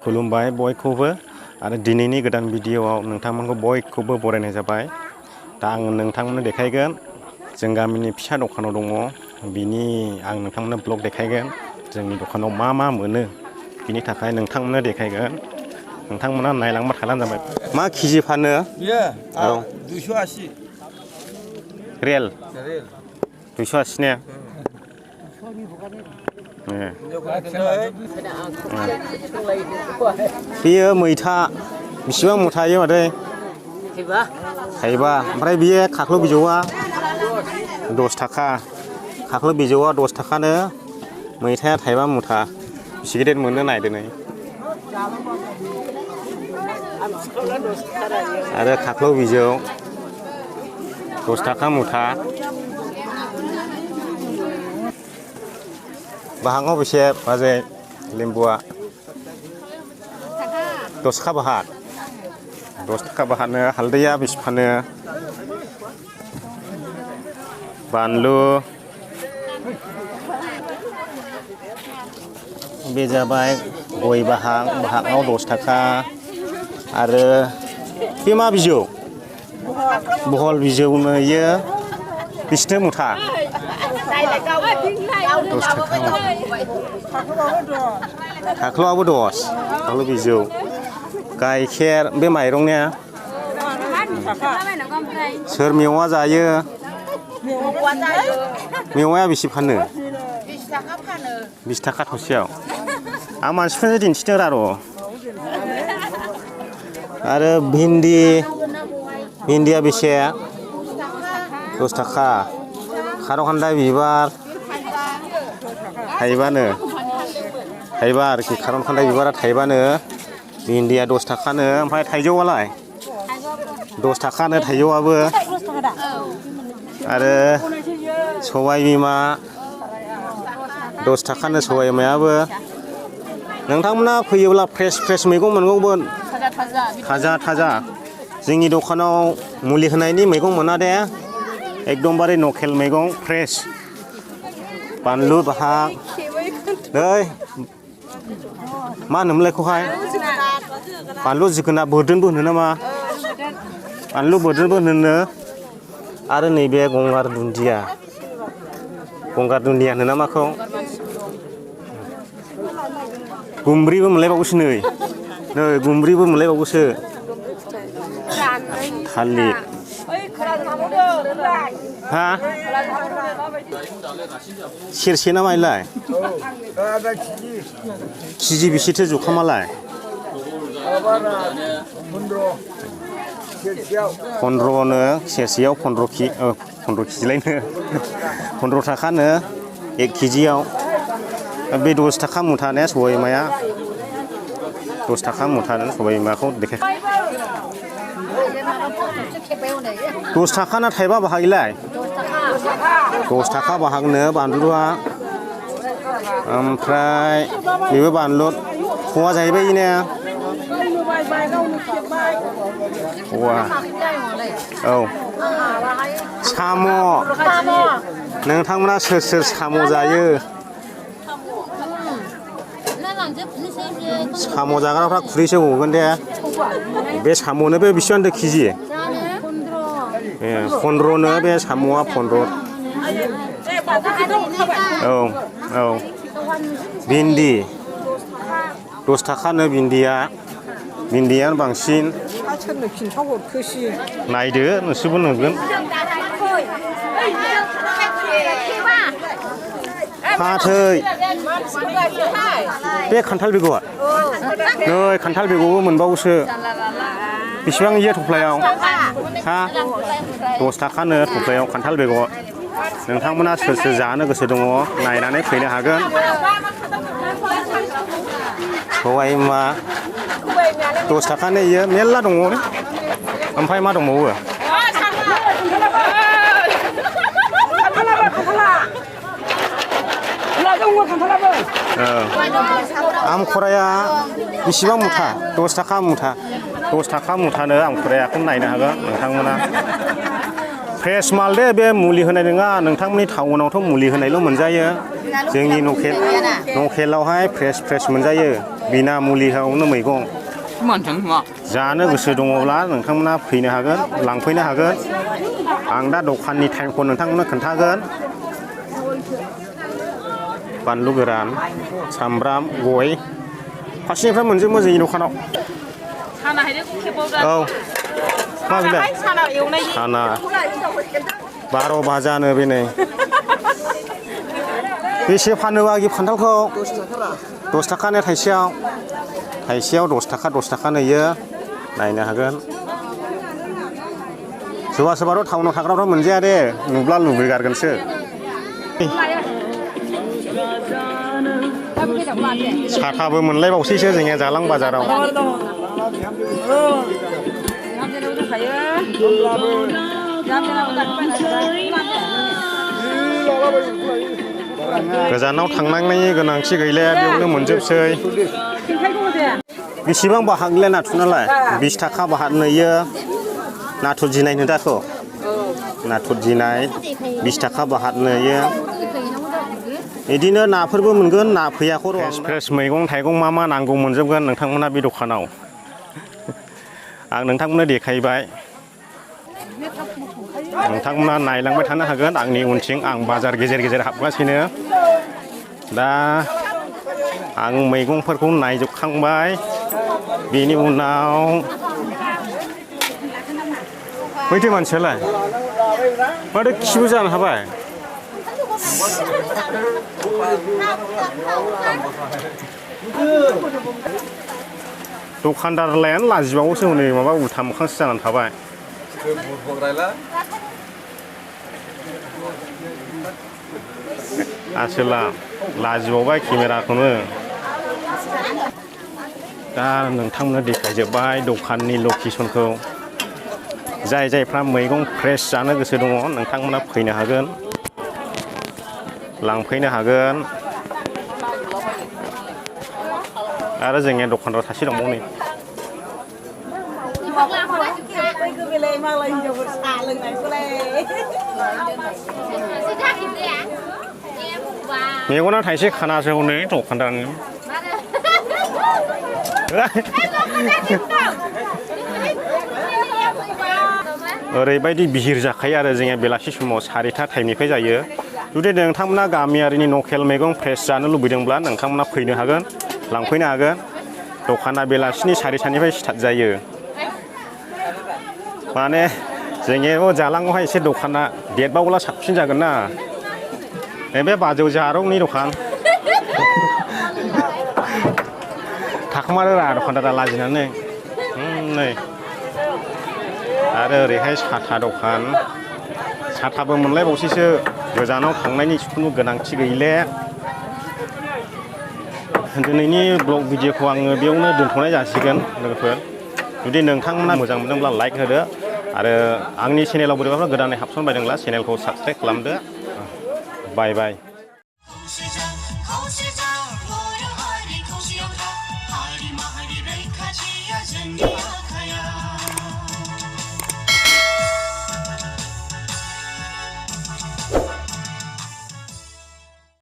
खुलुमबाय बयखौबो आरो दिनैनि गोदान भिडिअआव नोंथांमोनखौ बयखौबो बरायनाय जाबाय। दा आं नोंथांमोननो देखायगोन जों गामिनि फिसा दखानाव दङ बिनि आं नोंथांमोननो ब्लग देखायगोन जोंनि दखानाव मा मा मोनो बिनि थाखाय नोंथांमोननो देखायगोन। नोंथांमोना नायलांबाय थाब्लानो जाबाय। मा केजि फानो? औ 280 रियेल 280 ने? बेयो मैथा बेसेबां मुथा इयो मादै? थाइबा। ओमफ्राय बेयो खाख्लौ बिजौआ 10 थाखा। खाख्लौ बिजौआ 10 थाखानो मैथाया थाइबा मुथा। बेसे गिदिर मोनो नायदो नै। आरो खाख्लौ बिजौ 10 थाखा मुथा। बाहाङाव बेसे बाजै लेम्बुआ? 10 थाखा बाहाग। 10 थाखा बाहागनो हालदैया बेसे फानो? बानलु बे जाबाय गय बाहागाव 10 थाखा। आरो बे मा बिजौ? बहल बिजौनो इयो बेसेथो मुथा? 10 थाखा। खाख्लौआबो 10 खाख्लौ बिजौ। गाइखेर बे माइरंनिया सोर मेवा जायो? मेवाया बेसे फानो? 20 थाखा थसेयाव। आं मानसिफोरनो दिन्थिदों र'। आरो भिन्दिया बेसे? 10 थाखा। खारौ खान्दाय बिबार थाइबानो। थाइबा आरोखि खारौ खान्दाय बिबारा थाइबानो। भिन्दिया 10 थाखानो। ओमफ्राय थाइजौआलाय? 10 थाखानो थाइजौआबो। आरो सबाय बिमा 10 थाखानो सबाय बिमायाबो। नोंथांमोना फैयोब्ला फ्रेस मैगं मोनगौमोन। थाजा। जोंनि दखानाव मुलि होनायनि मैगं मोना दे। एकदमबारे लकेल मैगं फ्रेस। बानलु बाहाग नै मा होनोमोनलाय बेखौहाय? बानलु जोगोनार बोरदोनबो होनो नामा? बानलु बोरदोनबो होनो। आरो नैबे गंगार दुन्दिया होनो नामाखौ? गुमब्रिबो मोनलायबावोसो नै गुमब्रिबो मोनलायबावोसो। थालिर हा सेरसे ना माइलाय? केजि बेसेथो जुखामालाय? 15नो सेरसेयाव 15 केजिलायनो 15 थाखानो 1 केजियाव। बे 10 थाखा मुथाने सबाय बिमाया 10 थाखा मुथानो सबाय बिमाखौ देखाय। 10 थाखाना थाइबा बाहागिलाय? 10 थाखा बाहागनो बानलुआ। ओमफ्राय बेबो बानलु फवा जाहैबाय इने। फवा औ। साम' नोंथांमोना सोर साम' जायो? साम' जाग्राफ्रा खुरैसे गगोन दे। बे साम'नो बे बेसेबांथो केजि? 15नो बे साम'आ 15। औ। भिन्दि 10 थाखानो भिन्दियानो बांसिन। नायदो नोंसोरबो नुगोन। फाथै बे खान्थाल बेगरा नै खान्थाल बेगरबो मोनबावोसो। बेसेबां इयो थफ्लायाव? 10 थाखानो थफ्लायाव खान्थाल बेगर। नोंथांमोना सोर जानो गोसो दङ नायनानै फैनो हागोन। सबाय बिमा 10 थाखानो इयो मेरला दङ। ओमफ्राय मा दंबावो? आमखराया बेसेबां मुथा? 10 थाखा मुथा। 10 थाखा मुथानो आमखरायाखौ नायनो हागोन नोंथांमोना। फ्रेस माल दे बे मुलि होनाय नङा। नोंथांमोननि टाउनावथ' मुलि होनायल' मोनजायो। जोंनि लकेलावहाय फ्रेस मोनजायो बिना मुलियावनो मैगं जानो गोसो दङब्ला नोंथांमोना फैनो हागोन लांफैनो हागोन आं दा दखाननि टाइमखौ नोंथांमोननो खोन्थागोन बानलु गोरान सामब्राम गय फारसेनिफ्राय मोनजोबो जोंनि दखानाव औ मा बिलाय साना 12 बाजानो बेनै बेसे फानो बागि फान्थावखौ 10 थाखानो थाइसेयाव 10 थाखा नैयो नायनो हागोन सोरबा टाउनाव थाग्राफ्रा मोनजाया दे नुब्ला लुबैगारगोनसो साथाबो मोनलायबावसैसो जोंनिया जालां बाजाराव गोजानाव थांनांनायनि गोनांथि गैलाया बेयावनो मोनजोबसै बेसेबां बाहागले नाथुरनालाय 20 थाखा बाहाग नैयो नाथुर दिनाय नो दाखौ नाथुर दिनाय 20 थाखा बाहाग नैयो बिदिनो नाफोरबो मोनगोन ना फैयाखौ फ्रेस मैगं थाइगं मा नांगौ मोनजोबगोन नोंथांमोना बे दखानाव आं नोंथांमोननो देखायबाय नोंथांमोना नायलांबाय थानो हागोन आंनि उनथिं आं बाजार गेजेर हाबगासिनो दा आं मैगंफोरखौ नायजोबखांबाय बेनि उनाव बैथो मानसियालाय माथो खिबो जानो हाबाय दखानदारलायानो लाजिबावोसो हनै माबा उल्था मोखांसो जानानै थाबाय आसोला लाजिबावबाय केमेराखौनो दा नोंथांमोननो देखायजोब्बाय दखाननि लकेसनखौ जायफ्रा मैगं फ्रेस जानो गोसो दङ नोंथांमोना फैनो हागोन लांफैनो हागोन आरो जोंनिया दखानदार सासे दंबावो नै मेगना थाइसे खानासो हनै दखानदारनि ओरैबायदि बिहिर जाखायो आरो जोंनिया बेलासि समाव 4टा टाइमनिफ्राय जायो जुदि नोंथांमोना गामियारिनि लकेल मैगं फ्रेस जानो लुबैदोंब्ला नोंथांमोना फैनो हागोन लांफैनो हागोन दखाना बेलासिनि 4टानिफ्राय स्टार्ट जायो माने जोंनियाव जालाङावहाय एसे दखाना देरबावब्ला साबसिन जागोन ना नैबे बाजौ जारौनि दखान थाखोमारो रा दखानदारा लाजिनानै नै आरो ओरैहाय साथा दखान साथाबो मोनलायबावसैसो गोजानाव थांनायनि जिखुनु गोनांथि गैले दिनैनि ब्लग भिडिअखौ आङो बेयावनो दोनथ'नाय जासिगोन लोगोफोर जुदि नोंथांमोना मोजां मोनदोंब्ला लाइक होदो आरो आंनि चेनेलाव बोरैबाफोर गोदानै हाबसनबायदोंब्ला चेनेलखौ साबस्क्राइब खालामदो बाय